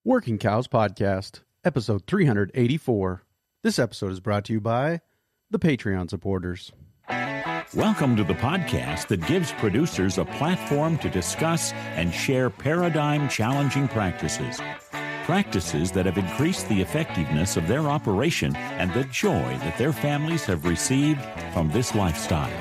Working Cows Podcast, episode 384. This episode is brought to you by the Patreon supporters. Welcome to the podcast that gives producers a platform to discuss and share paradigm-challenging practices. Practices that have increased the effectiveness of their operation and the joy that their families have received from this lifestyle.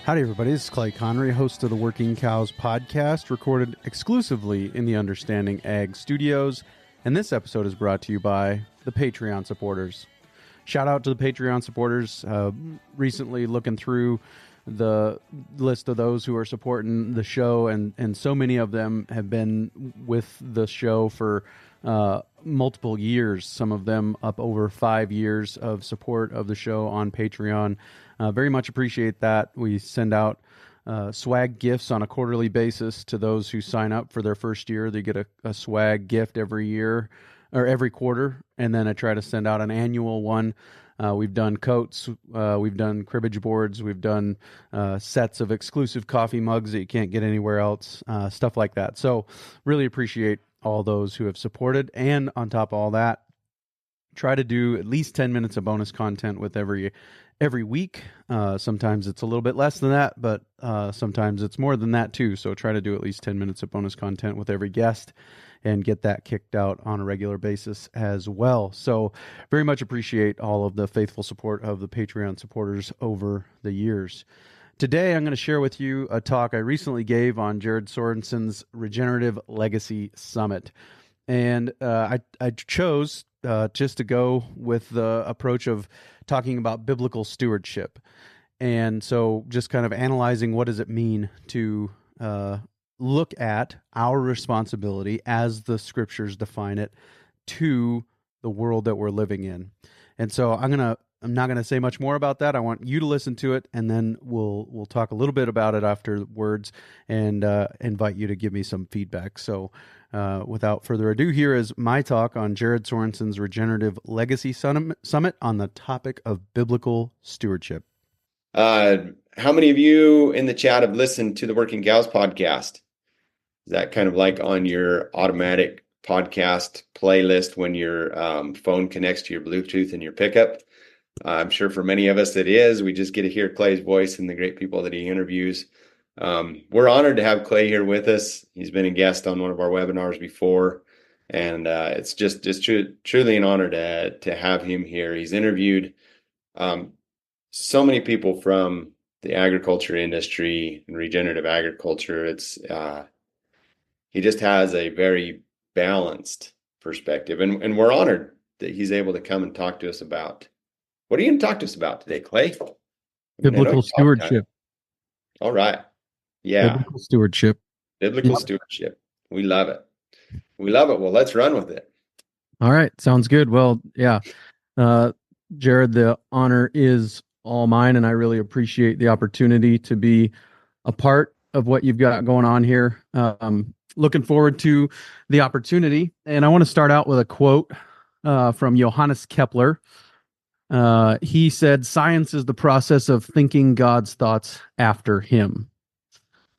Howdy, everybody. This is Clay Conry, host of the Working Cows Podcast, recorded exclusively in the Understanding Ag Studios. And this episode is brought to you by the Patreon supporters. Shout out to the Patreon supporters. Recently looking through the list of those who are supporting the show, and so many of them have been with the show for multiple years, some of them up over 5 years of support of the show on Patreon. Very much appreciate that. We send out swag gifts on a quarterly basis to those who sign up for their first year. They get a swag gift every year or every quarter, and then I try to send out an annual one. We've done coats, we've done cribbage boards, we've done sets of exclusive coffee mugs that you can't get anywhere else, stuff like that. So really appreciate all those who have supported, and on top of all that, try to do at least 10 minutes of bonus content with every week. Sometimes it's a little bit less than that, but sometimes it's more than that too. So try to do at least 10 minutes of bonus content with every guest and get that kicked out on a regular basis as well. So very much appreciate all of the faithful support of the Patreon supporters over the years. Today, I'm going to share with you a talk I recently gave on Jared Sorensen's Regenerative Legacy Summit. And I chose just to go with the approach of talking about biblical stewardship. And so just kind of analyzing what does it mean to look at our responsibility as the scriptures define it to the world that we're living in. And so I'm not going to say much more about that. I want you to listen to it, and then we'll talk a little bit about it afterwards and invite you to give me some feedback. So without further ado, here is my talk on Jared Sorensen's Regenerative Legacy Summit on the topic of biblical stewardship. How many of you in the chat have listened to the Working Cows podcast? Is that kind of like on your automatic podcast playlist when your phone connects to your Bluetooth in your pickup? I'm sure for many of us it is. We just get to hear Clay's voice and the great people that he interviews. We're honored to have Clay here with us. He's been a guest on one of our webinars before, and it's just truly an honor to have him here. He's interviewed so many people from the agriculture industry and regenerative agriculture. He just has a very balanced perspective, and we're honored that he's able to come and talk to us about. What are you going to talk to us about today, Clay? Biblical stewardship. All right. Yeah. Biblical stewardship. Stewardship. We love it. Well, let's run with it. All right. Sounds good. Well, yeah. Jared, the honor is all mine, and I really appreciate the opportunity to be a part of what you've got going on here. Looking forward to the opportunity. And I want to start out with a quote from Johannes Kepler. He said, "Science is the process of thinking God's thoughts after him."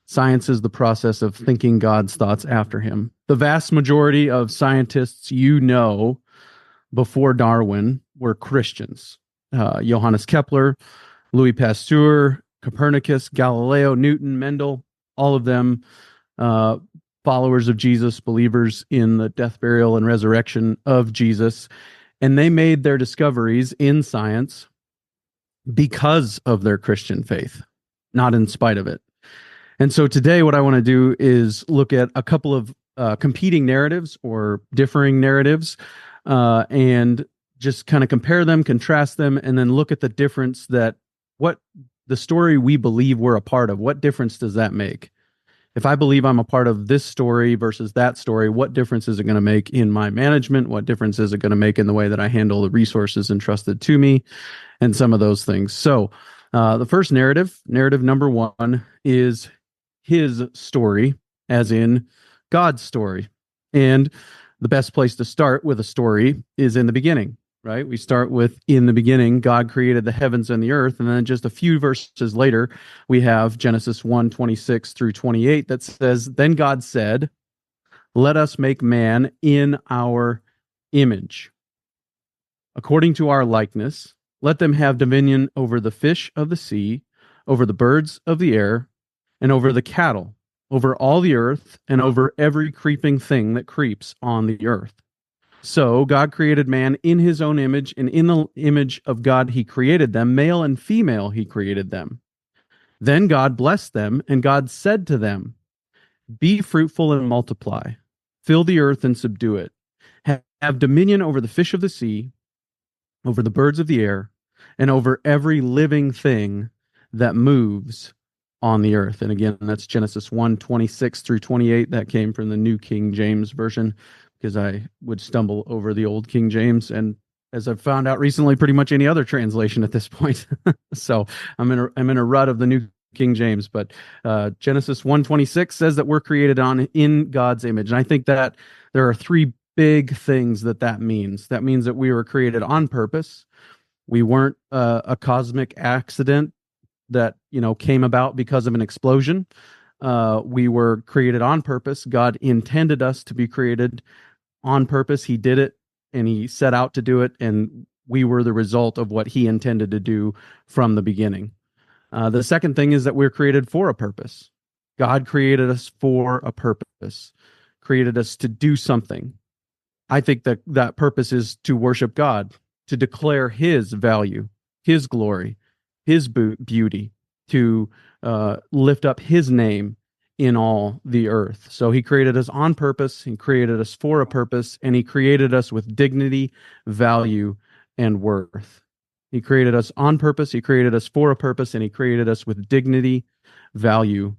Science is the process of thinking God's thoughts after him. The vast majority of scientists before Darwin were Christians. Johannes Kepler, Louis Pasteur, Copernicus, Galileo, Newton, Mendel, all of them followers of Jesus, believers in the death, burial, and resurrection of Jesus. And they made their discoveries in science because of their Christian faith, not in spite of it. And so today what I want to do is look at a couple of competing narratives or differing narratives and just kind of compare them, contrast them, and then look at the difference what the story we believe we're a part of, what difference does that make? If I believe I'm a part of this story versus that story, what difference is it going to make in my management? What difference is it going to make in the way that I handle the resources entrusted to me and some of those things? So the first narrative number one, is his story, as in God's story. And the best place to start with a story is in the beginning, right? We start with, in the beginning, God created the heavens and the earth. And then just a few verses later, we have Genesis 1:26 through 28 that says, "Then God said, let us make man in our image, according to our likeness. Let them have dominion over the fish of the sea, over the birds of the air, and over the cattle, over all the earth, and over every creeping thing that creeps on the earth." So God created man in his own image, and in the image of God he created them, male and female he created them. Then God blessed them, and God said to them, "Be fruitful and multiply, fill the earth and subdue it. Have dominion over the fish of the sea, over the birds of the air, and over every living thing that moves on the earth." And again, that's Genesis 1:26 through 28. That came from the New King James Version, because I would stumble over the old King James, and as I've found out recently, pretty much any other translation at this point. So I'm in a rut of the New King James, but Genesis 1:26 says that we're created in God's image. And I think that there are three big things that means. That means that we were created on purpose. We weren't a cosmic accident that came about because of an explosion. We were created on purpose. God intended us to be created on purpose. He did it, and he set out to do it, and we were the result of what he intended to do from the beginning. The second thing is that we're created for a purpose. God created us for a purpose, created us to do something. I think that purpose is to worship God, to declare his value, his glory, his beauty, to lift up his name in all the earth. So he created us on purpose, he created us for a purpose, and he created us with dignity, value, and worth. He created us on purpose, he created us for a purpose, and he created us with dignity, value,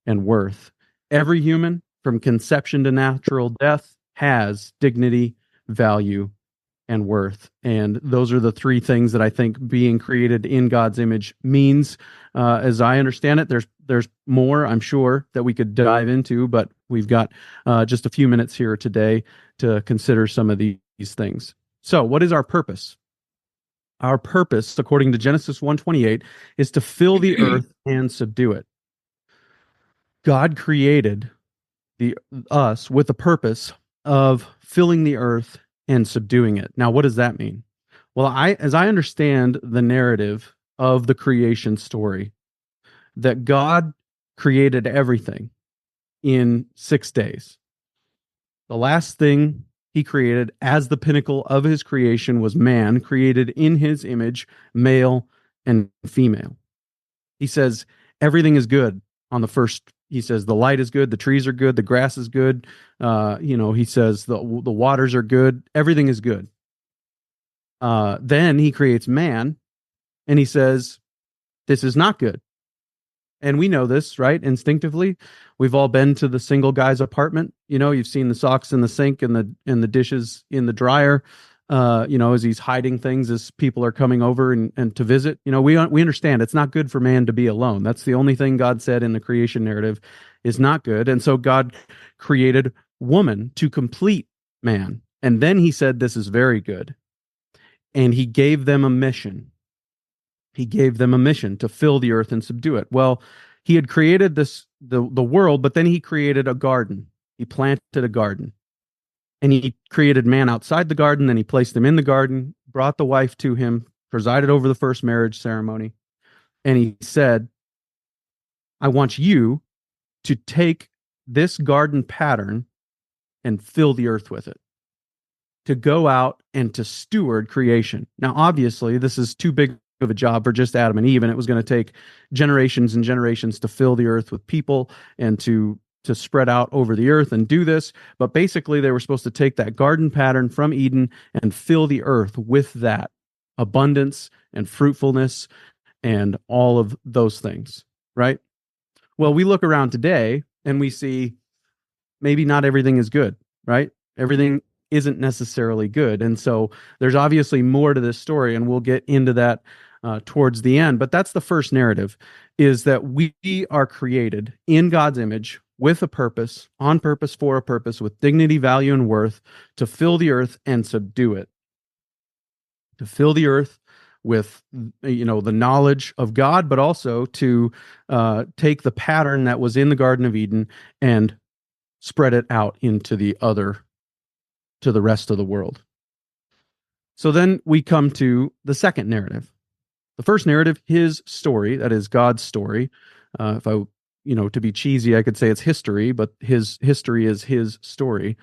and worth. Every human, from conception to natural death, has dignity, value, and worth. And those are the three things that I think being created in God's image means. As I understand it, there's more, I'm sure, that we could dive into, but we've got just a few minutes here today to consider some of these things. So what is our purpose? Our purpose, according to Genesis 1:28, is to fill the earth and subdue it. God created us with the purpose of filling the earth and subduing it. Now, what does that mean? Well, as I understand the narrative of the creation story, that God created everything in 6 days. The last thing he created as the pinnacle of his creation was man, created in his image, male and female. He says everything is good on the first. He says the light is good, the trees are good, the grass is good. He says the waters are good, everything is good. Then he creates man, and he says this is not good. And we know this, right? Instinctively, we've all been to the single guy's apartment. You've seen the socks in the sink and the dishes in the dryer. As he's hiding things as people are coming over and to visit. We understand it's not good for man to be alone. That's the only thing God said in the creation narrative is not good. And so God created woman to complete man. And then he said, this is very good. And he gave them a mission. He gave them a mission to fill the earth and subdue it. Well, he had created the world, but then he created a garden. He planted a garden. And he created man outside the garden, then he placed him in the garden, brought the wife to him, presided over the first marriage ceremony. And he said, I want you to take this garden pattern and fill the earth with it, to go out and to steward creation. Now, obviously, this is too big of a job for just Adam and Eve, and it was going to take generations and generations to fill the earth with people and to spread out over the earth and do this. But basically, they were supposed to take that garden pattern from Eden and fill the earth with that abundance and fruitfulness and all of those things, right? Well, we look around today and we see maybe not everything is good, right? Everything isn't necessarily good. And so there's obviously more to this story, and we'll get into that towards the end. But that's the first narrative, is that we are created in God's image with a purpose, on purpose, for a purpose, with dignity, value, and worth, to fill the earth and subdue it. To fill the earth with, the knowledge of God, but also to take the pattern that was in the Garden of Eden and spread it out to the rest of the world. So then we come to the second narrative. The first narrative, his story, that is God's story. If I, to be cheesy, I could say it's history, but his history is his story.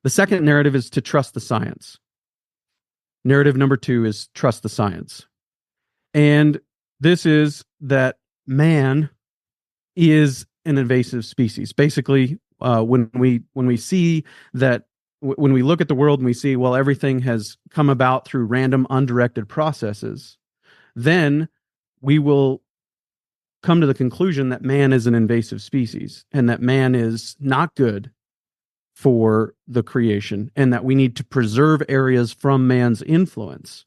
The second narrative is to trust the science. Narrative number 2 is trust the science. And this is that man is an invasive species. Basically, when we see that, when we look at the world and we see, well, everything has come about through random, undirected processes, then we will come to the conclusion that man is an invasive species and that man is not good for the creation and that we need to preserve areas from man's influence.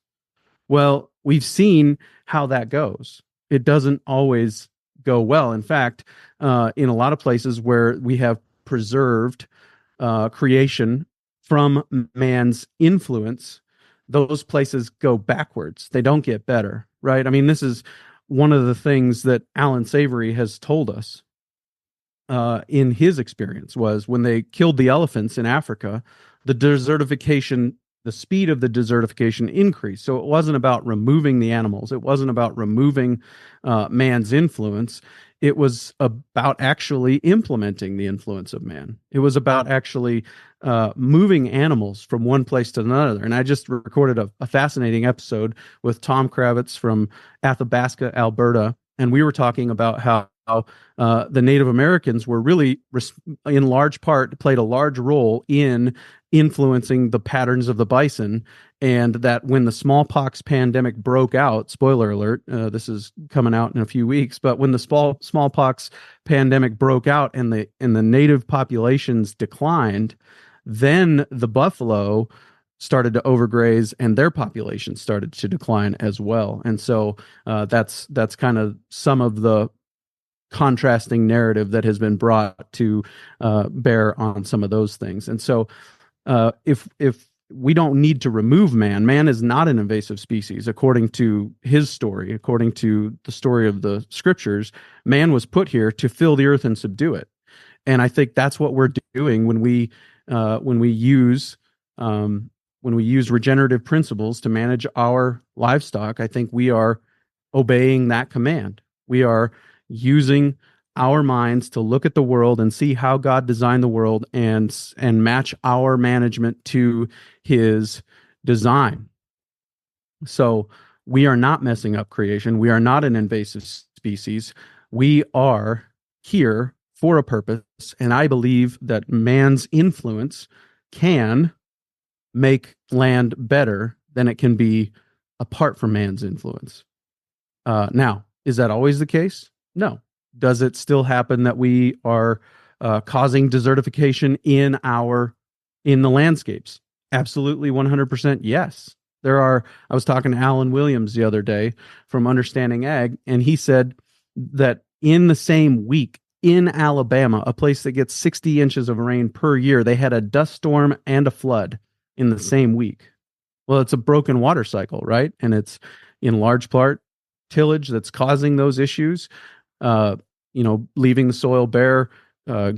Well, we've seen how that goes. It doesn't always go well. In fact, in a lot of places where we have preserved creation from man's influence, those places go backwards. They don't get better, right? I mean, this is one of the things that Alan Savory has told us in his experience, was when they killed the elephants in Africa, the speed of the desertification increased. So it wasn't about removing the animals. It wasn't about removing man's influence. It was about actually implementing the influence of man. It was about actually moving animals from one place to another. And I just recorded a fascinating episode with Tom Kravitz from Athabasca, Alberta, and we were talking about how the Native Americans were really, in large part, played a large role in influencing the patterns of the bison, and that when the smallpox pandemic broke out, spoiler alert, this is coming out in a few weeks, but when the smallpox pandemic broke out and the native populations declined, then the buffalo started to overgraze and their population started to decline as well. And so that's kind of some of the contrasting narrative that has been brought to bear on some of those things. And so if we don't need to remove man is not an invasive species. According to his story, according to the story of the scriptures, man was put here to fill the earth and subdue it. And I think that's what we're doing when we use regenerative principles to manage our livestock. I think we are obeying that command. We are using our minds to look at the world and see how God designed the world and match our management to his design. So we are not messing up creation. We are not an invasive species. We are here for a purpose. And I believe that man's influence can make land better than it can be apart from man's influence. Now, is that always the case? No. Does it still happen that we are causing desertification in the landscapes? Absolutely, 100% yes. I was talking to Alan Williams the other day from Understanding Ag, and he said that in the same week in Alabama, a place that gets 60 inches of rain per year, they had a dust storm and a flood in the same week. Well, it's a broken water cycle, right? And it's in large part tillage that's causing those issues. Leaving the soil bare,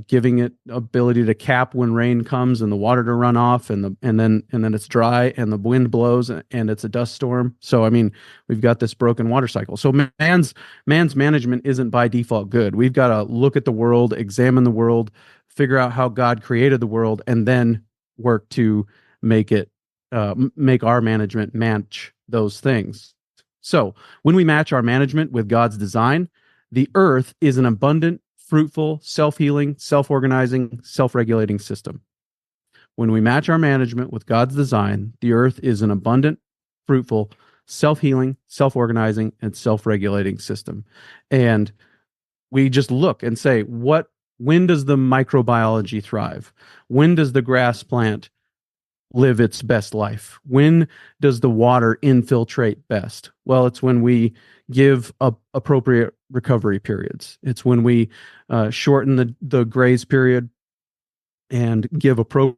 giving it ability to cap when rain comes and the water to run off, and then it's dry and the wind blows and it's a dust storm. So I mean, we've got this broken water cycle. So man's management isn't by default good. We've got to look at the world, examine the world, figure out how God created the world, and then work to make our management match those things. So when we match our management with God's design, the earth is an abundant, fruitful, self-healing, self-organizing, self-regulating system. When we match our management with God's design, the earth is an abundant, fruitful, self-healing, self-organizing, and self-regulating system. And we just look and say, when does the microbiology thrive? When does the grass plant live its best life? When does the water infiltrate best? Well, it's when we give appropriate recovery periods. It's when we shorten the graze period and give appropriate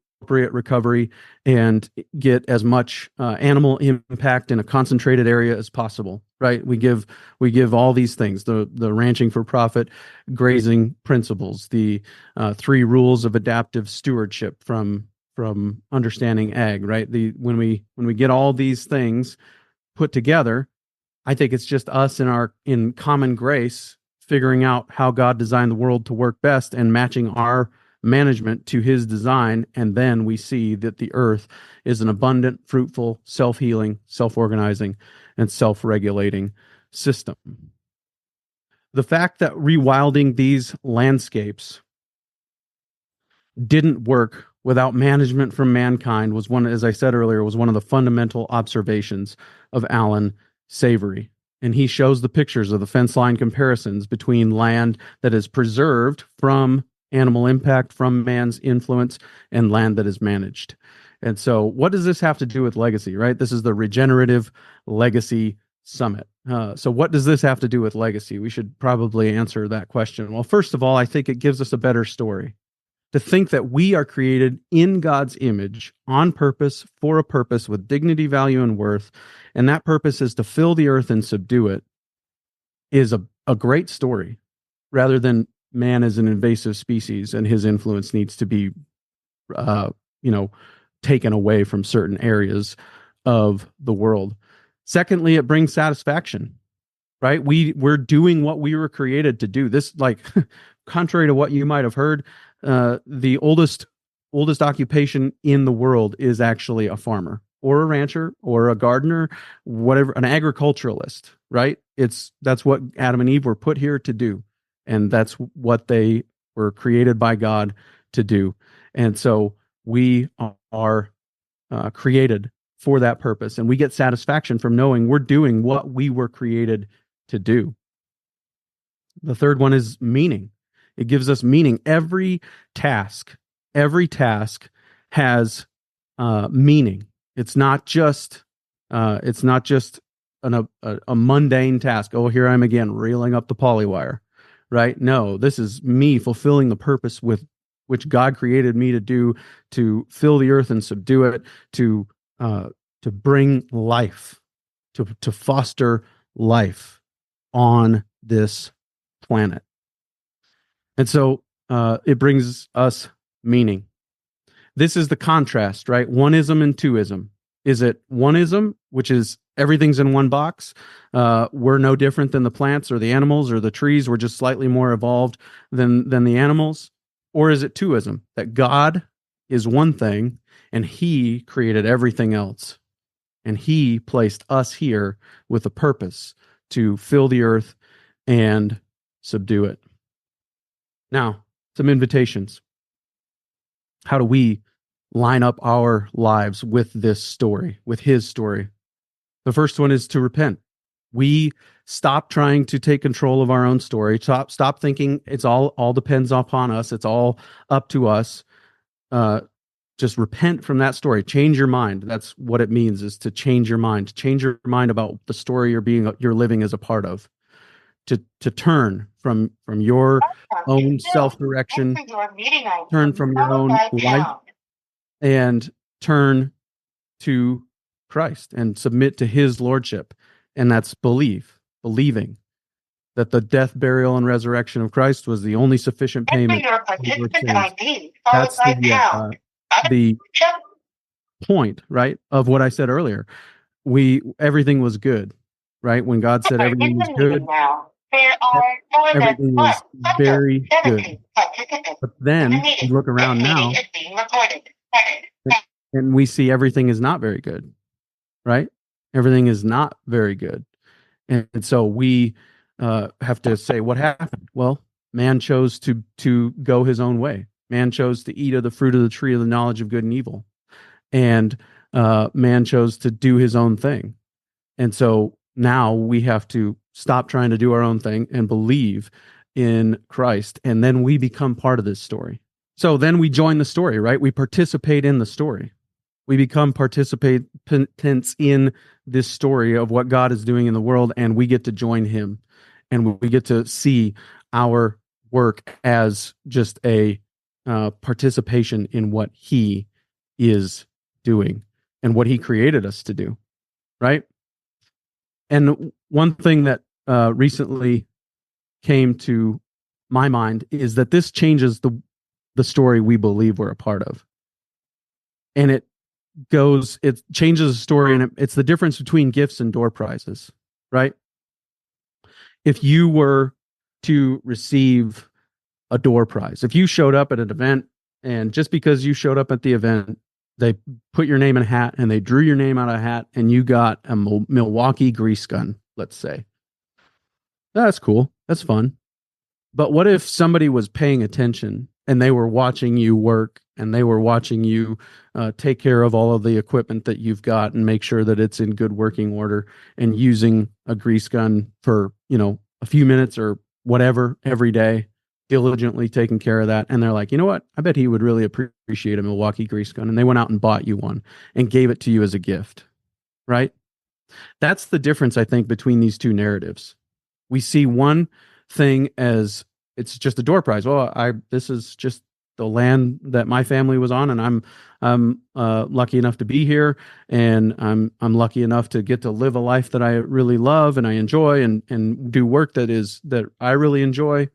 recovery and get as much animal impact in a concentrated area as possible. Right? We give all these things: the ranching for profit, grazing principles, the 3 rules of adaptive stewardship from understanding ag. Right? When we get all these things put together, I think it's just us in common grace figuring out how God designed the world to work best and matching our management to his design. And then we see that the earth is an abundant, fruitful, self-healing, self-organizing, and self-regulating system. The fact that rewilding these landscapes didn't work without management from mankind was one, as I said earlier, was one of the fundamental observations of Alan Savory. And he shows the pictures of the fence line comparisons between land that is preserved from animal impact, from man's influence, and land that is managed. And so what does this have to do with legacy, right? This is the Regenerative Legacy Summit. So what does this have to do with legacy? We should probably answer that question. Well, first of all, I think it gives us a better story. To think that we are created in God's image, on purpose, for a purpose, with dignity, value, and worth, and that purpose is to fill the earth and subdue it, is a great story, rather than man is an invasive species and his influence needs to be, taken away from certain areas of the world. Secondly, it brings satisfaction, right? We're doing what we were created to do. This, like, contrary to what you might have heard, the oldest occupation in the world is actually a farmer or a rancher or a gardener, whatever, an agriculturalist, right? That's what Adam and Eve were put here to do. And that's what they were created by God to do. And so we are created for that purpose. And we get satisfaction from knowing we're doing what we were created to do. The third one is meaning. It gives us meaning. Every task has meaning. It's not just a mundane task. Oh, here I am again, reeling up the polywire, right? No, this is me fulfilling the purpose with which God created me to do, to fill the earth and subdue it, to bring life, to foster life on this planet. And so it brings us meaning. This is the contrast, right? Oneism and twoism. Is it oneism, which is everything's in one box? We're no different than the plants or the animals or the trees. We're just slightly more evolved than the animals. Or is it twoism, that God is one thing and he created everything else? And he placed us here with a purpose to fill the earth and subdue it. Now, some invitations. How do we line up our lives with this story, with his story? The first one is to repent. We stop trying to take control of our own story. Stop thinking it's all depends upon us. It's all up to us. Just repent from that story. Change your mind. That's what it means, is to change your mind. Change your mind about the story you're living as a part of. To turn from your own self-direction, turn from your own life, and turn to Christ and submit to his lordship. And that's believing that the death, burial, and resurrection of Christ was the only sufficient payment for sins. That's the point, right, of what I said earlier. Everything was good, right? When God said everything was good, everything was very good. But then we look around now and we see everything is not very good, right? Everything is not very good. And so we have to say, what happened? Well, man chose to go his own way. Man chose to eat of the fruit of the tree of the knowledge of good and evil. And man chose to do his own thing. And so now we have to stop trying to do our own thing and believe in Christ. And then we become part of this story. So then we join the story, right? We participate in the story. We become participants in this story of what God is doing in the world, and we get to join him, and we get to see our work as just a participation in what he is doing and what he created us to do, right? And one thing that recently came to my mind is that this changes the story we believe we're a part of. And it changes the story, and it's the difference between gifts and door prizes, right? If you were to receive a door prize, if you showed up at an event, and just because you showed up at the event, they put your name in a hat and they drew your name out of a hat and you got a Milwaukee grease gun, let's say. That's cool. That's fun. But what if somebody was paying attention and they were watching you work and they were watching you take care of all of the equipment that you've got and make sure that it's in good working order, and using a grease gun for, a few minutes or whatever every day, diligently taking care of that. And they're like, you know what? I bet he would really appreciate a Milwaukee grease gun. And they went out and bought you one and gave it to you as a gift, right? That's the difference, I think, between these two narratives. We see one thing as it's just a door prize. Well, this is just the land that my family was on, and I'm lucky enough to be here, and I'm lucky enough to get to live a life that I really love and I enjoy, and do work that I really enjoy.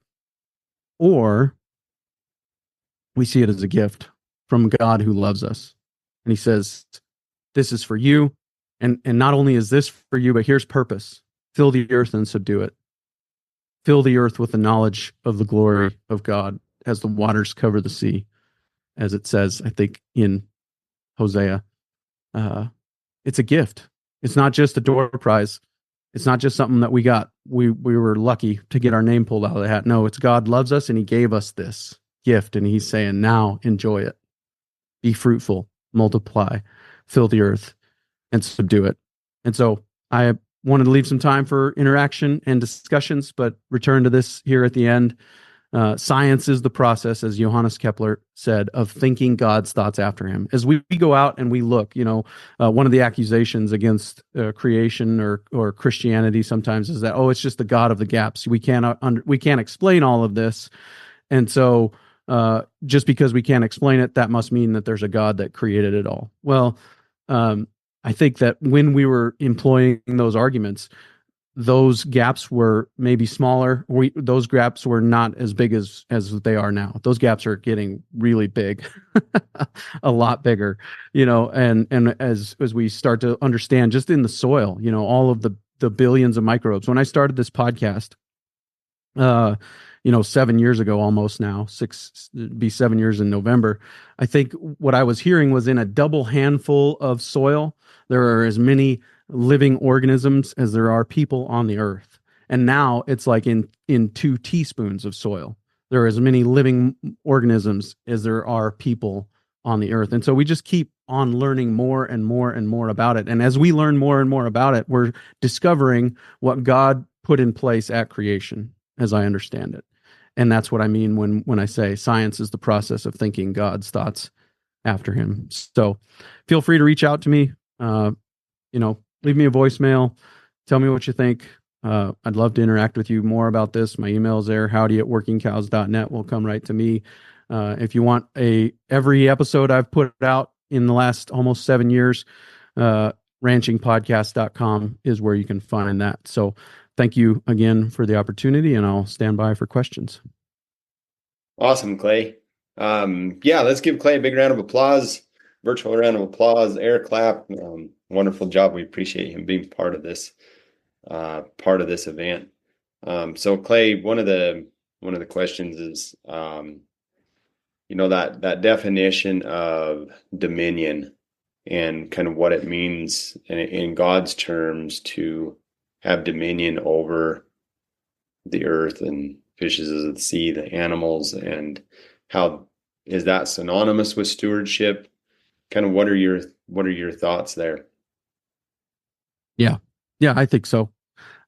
Or we see it as a gift from God who loves us, and he says, this is for you, and not only is this for you, but here's purpose: fill the earth and subdue it. Fill the earth with the knowledge of the glory of God as the waters cover the sea, as it says, I think, in Hosea. It's a gift. It's not just a door prize. It's not just something that we got. We were lucky to get our name pulled out of the hat. No, it's God loves us and he gave us this gift, and he's saying, now enjoy it. Be fruitful, multiply, fill the earth, and subdue it. And so I wanted to leave some time for interaction and discussions, but return to this here at the end. Science is the process, as Johannes Kepler said, of thinking God's thoughts after him. As we go out and we look, one of the accusations against creation or Christianity sometimes is that, it's just the God of the gaps. We can't explain all of this. And so just because we can't explain it, that must mean that there's a God that created it all. Well, I think that when we were employing those arguments, those gaps were maybe smaller. Those gaps were not as big as they are now. Those gaps are getting really big, a lot bigger, and as we start to understand just in the soil, all of the billions of microbes. When I started this podcast, 7 years ago, almost now, 7 years in November, I think what I was hearing was in a double handful of soil, there are as many living organisms as there are people on the earth. And now it's like in 2 teaspoons of soil, there are as many living organisms as there are people on the earth. And so we just keep on learning more and more and more about it. And as we learn more and more about it, we're discovering what God put in place at creation, as I understand it. And that's what I mean when I say science is the process of thinking God's thoughts after him. So feel free to reach out to me. Leave me a voicemail. Tell me what you think. I'd love to interact with you more about this. My email is there, howdy@workingcows.net will come right to me. If you want every episode I've put out in the last almost 7 years, ranchingpodcast.com is where you can find that. So thank you again for the opportunity, and I'll stand by for questions. Awesome, Clay. Let's give Clay a big round of applause, virtual round of applause, air clap. Wonderful job. We appreciate him being part of this event. So Clay, one of the questions is, that definition of dominion and kind of what it means in God's terms to have dominion over the earth and fishes of the sea, the animals, and how is that synonymous with stewardship? Kind of what are your thoughts there? Yeah, I think so.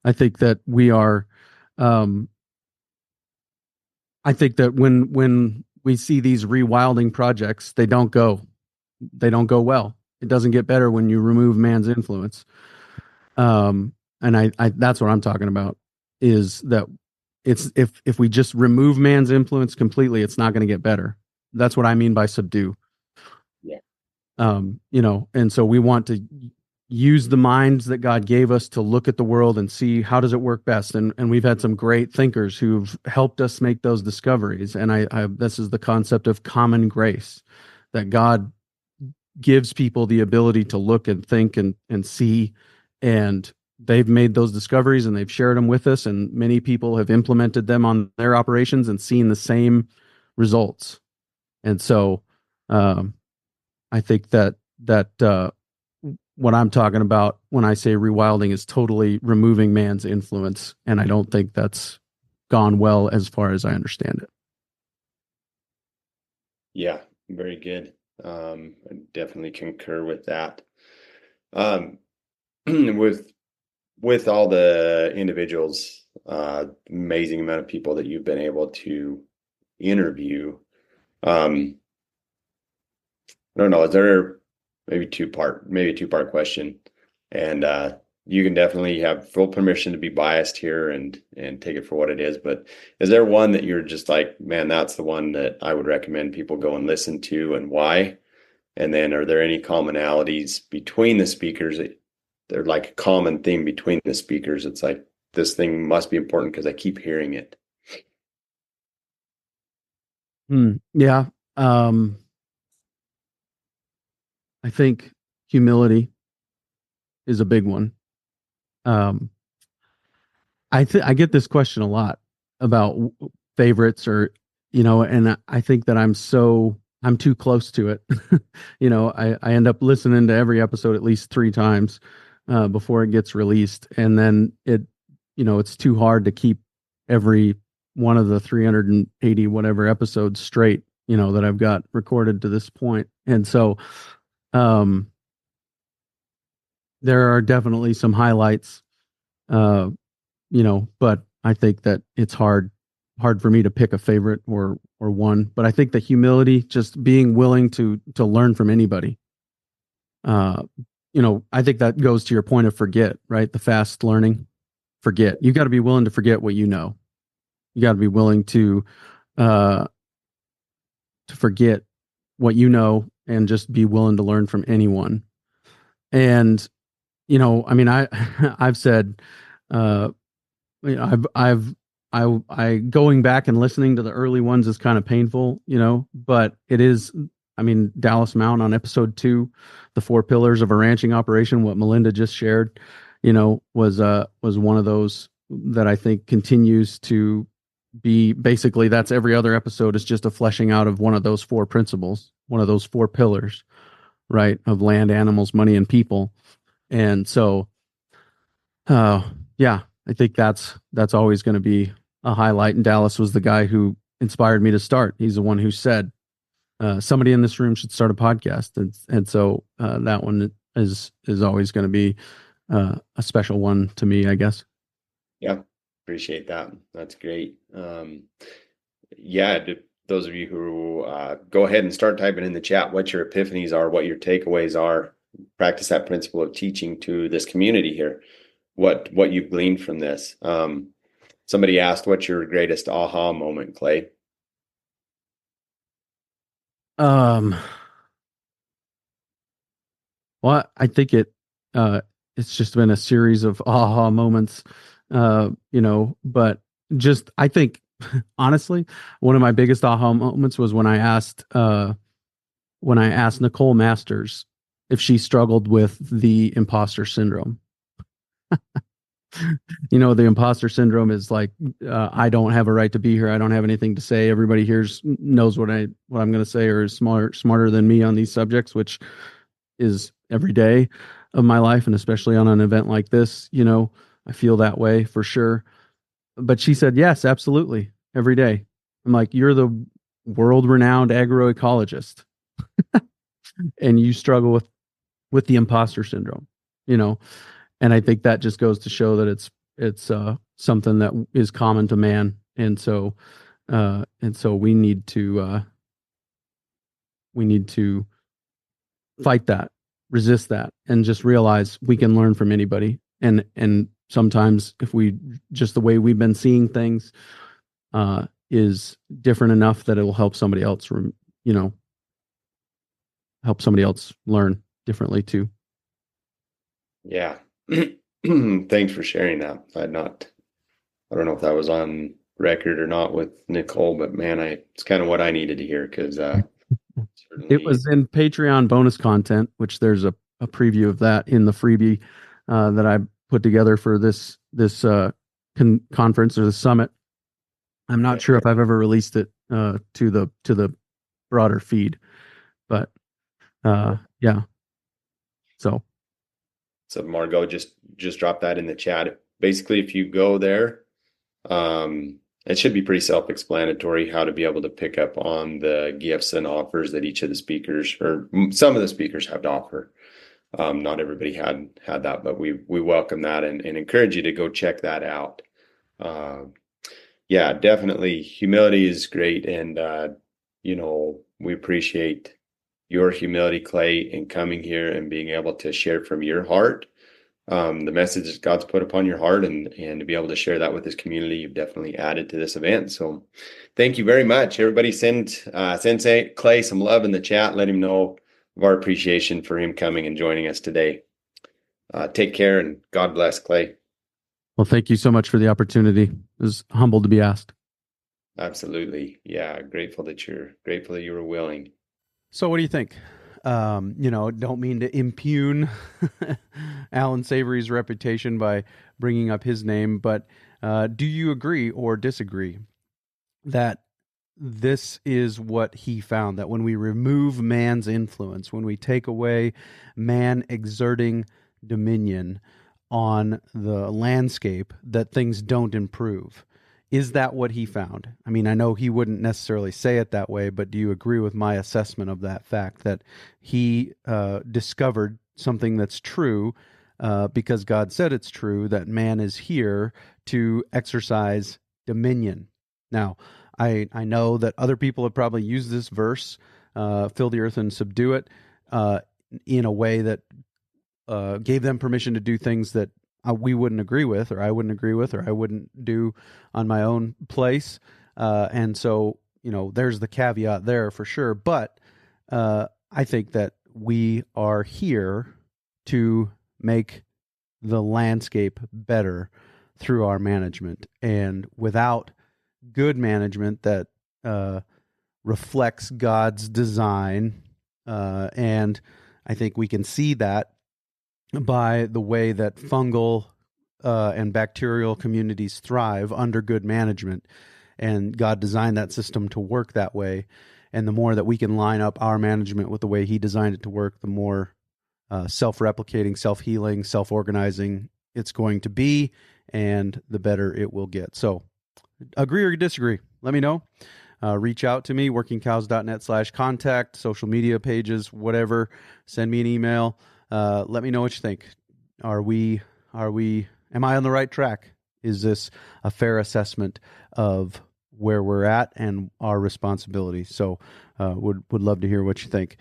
I think that we are. I think that when we see these rewilding projects, they don't go well. It doesn't get better when you remove man's influence. And I that's what I'm talking about, is that it's if we just remove man's influence completely, it's not going to get better. That's what I mean by subdue. Yeah. And so we want to use the minds that God gave us to look at the world and see how does it work best. And we've had some great thinkers who've helped us make those discoveries. And this is the concept of common grace, that God gives people the ability to look and think and see, and they've made those discoveries and they've shared them with us, and many people have implemented them on their operations and seen the same results. And so I think that what I'm talking about when I say rewilding is totally removing man's influence, and I don't think that's gone well as far as I understand it. Yeah, very good. I definitely concur with that. With all the individuals, amazing amount of people that you've been able to interview. I don't know, is there maybe a two-part question? And you can definitely have full permission to be biased here and take it for what it is. But is there one that you're just like, man, that's the one that I would recommend people go and listen to, and why? And then are there any commonalities between the speakers? They're like a common theme between the speakers. It's like, this thing must be important because I keep hearing it. Yeah. I think humility is a big one. I get this question a lot about favorites, or and I think that I'm too close to it. I end up listening to every episode at least 3 times before it gets released, and then it's too hard to keep every one of the 380 whatever episodes straight, that I've got recorded to this point. And so there are definitely some highlights, but I think that it's hard for me to pick a favorite or one. But I think the humility, just being willing to learn from anybody. I think that goes to your point of forget, right? The fast learning, forget. You got to be willing to forget what you know. You got to be willing to forget what you know and just be willing to learn from anyone. And I've said, I going back and listening to the early ones is kind of painful, but it is. Dallas Mount on episode 2, the 4 pillars of a ranching operation, what Melinda just shared, was one of those that I think continues to be, basically that's every other episode is just a fleshing out of one of those 4 principles, one of those 4 pillars, right, of land, animals, money, and people. And so, yeah, I think that's always going to be a highlight. And Dallas was the guy who inspired me to start. He's the one who said, somebody in this room should start a podcast. And so that one is always going to be a special one to me, I guess. Yeah, appreciate that. That's great. Yeah, those of you who go ahead and start typing in the chat what your epiphanies are, what your takeaways are. Practice that principle of teaching to this community here. What you've gleaned from this. Somebody asked, what's your greatest aha moment, Clay? Well, I think it's just been a series of aha moments, but just, I think, honestly, one of my biggest aha moments was when I asked Nicole Masters if she struggled with the imposter syndrome. The imposter syndrome is like, I don't have a right to be here. I don't have anything to say. Everybody here knows what I'm going to say, or is smarter than me on these subjects, which is every day of my life. And especially on an event like this, I feel that way for sure. But she said, yes, absolutely. Every day. I'm like, you're the world-renowned agroecologist and you struggle with the imposter syndrome, and I think that just goes to show that it's something that is common to man. And so we need to fight that. resist that and just realize we can learn from anybody. And sometimes if we just the way we've been seeing things is different enough that it will help somebody else, help somebody else learn differently too. Yeah. Thanks for sharing that. I don't know if that was on record or not with Nicole, but man, it's kind of what I needed to hear, because it was in Patreon bonus content, which there's a preview of that in the freebie that I put together for this conference or the summit. I'm not sure if I've ever released it to the broader feed, but yeah. So Margot just dropped that in the chat. Basically, if you go there, it should be pretty self-explanatory how to be able to pick up on the gifts and offers that each of the speakers, or some of the speakers, have to offer. Not everybody had that, but we welcome that and encourage you to go check that out. Yeah, definitely. Humility is great. And, we appreciate your humility, Clay, in coming here and being able to share from your heart the message that God's put upon your heart, and to be able to share that with this community. You've definitely added to this event. So thank you very much. Everybody send Sensei Clay some love in the chat. Let him know of our appreciation for him coming and joining us today. Take care, and God bless, Clay. Well, thank you so much for the opportunity. I was humbled to be asked. Absolutely. Yeah. Grateful that you were willing. So what do you think? Don't mean to impugn Alan Savory's reputation by bringing up his name, but do you agree or disagree that this is what he found, that when we remove man's influence, when we take away man exerting dominion on the landscape, that things don't improve? Is that what he found? I mean, I know he wouldn't necessarily say it that way, but do you agree with my assessment of that fact, that he discovered something that's true because God said it's true, that man is here to exercise dominion? Now, I know that other people have probably used this verse, fill the earth and subdue it, in a way that gave them permission to do things that we wouldn't agree with, or I wouldn't agree with, or I wouldn't do on my own place. And so, there's the caveat there for sure. But I think that we are here to make the landscape better through our management. And without good management that reflects God's design, and I think we can see that by the way that fungal and bacterial communities thrive under good management. And God designed that system to work that way. And the more that we can line up our management with the way he designed it to work, the more self-replicating, self-healing, self-organizing it's going to be, and the better it will get. So agree or disagree? Let me know. Reach out to me, workingcows.net/contact, social media pages, whatever. Send me an email. Let me know what you think. Am I on the right track? Is this a fair assessment of where we're at and our responsibility? So, would love to hear what you think.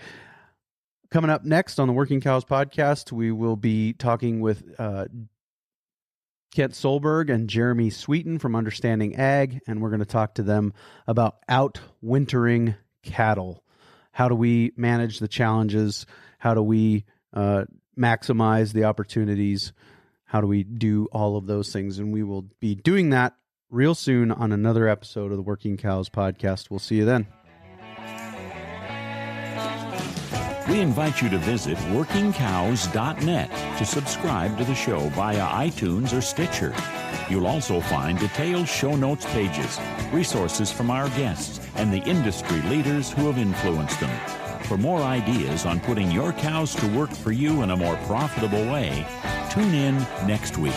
Coming up next on the Working Cows podcast, we will be talking with Kent Solberg and Jeremy Sweeten from Understanding Ag, and we're going to talk to them about outwintering cattle. How do we manage the challenges? How do we maximize the opportunities? How do we do all of those things? And we will be doing that real soon on another episode of the Working Cows podcast. We'll see you then. We invite you to visit workingcows.net to subscribe to the show via iTunes or Stitcher. You'll also find detailed show notes pages, resources from our guests, and the industry leaders who have influenced them. For more ideas on putting your cows to work for you in a more profitable way, tune in next week.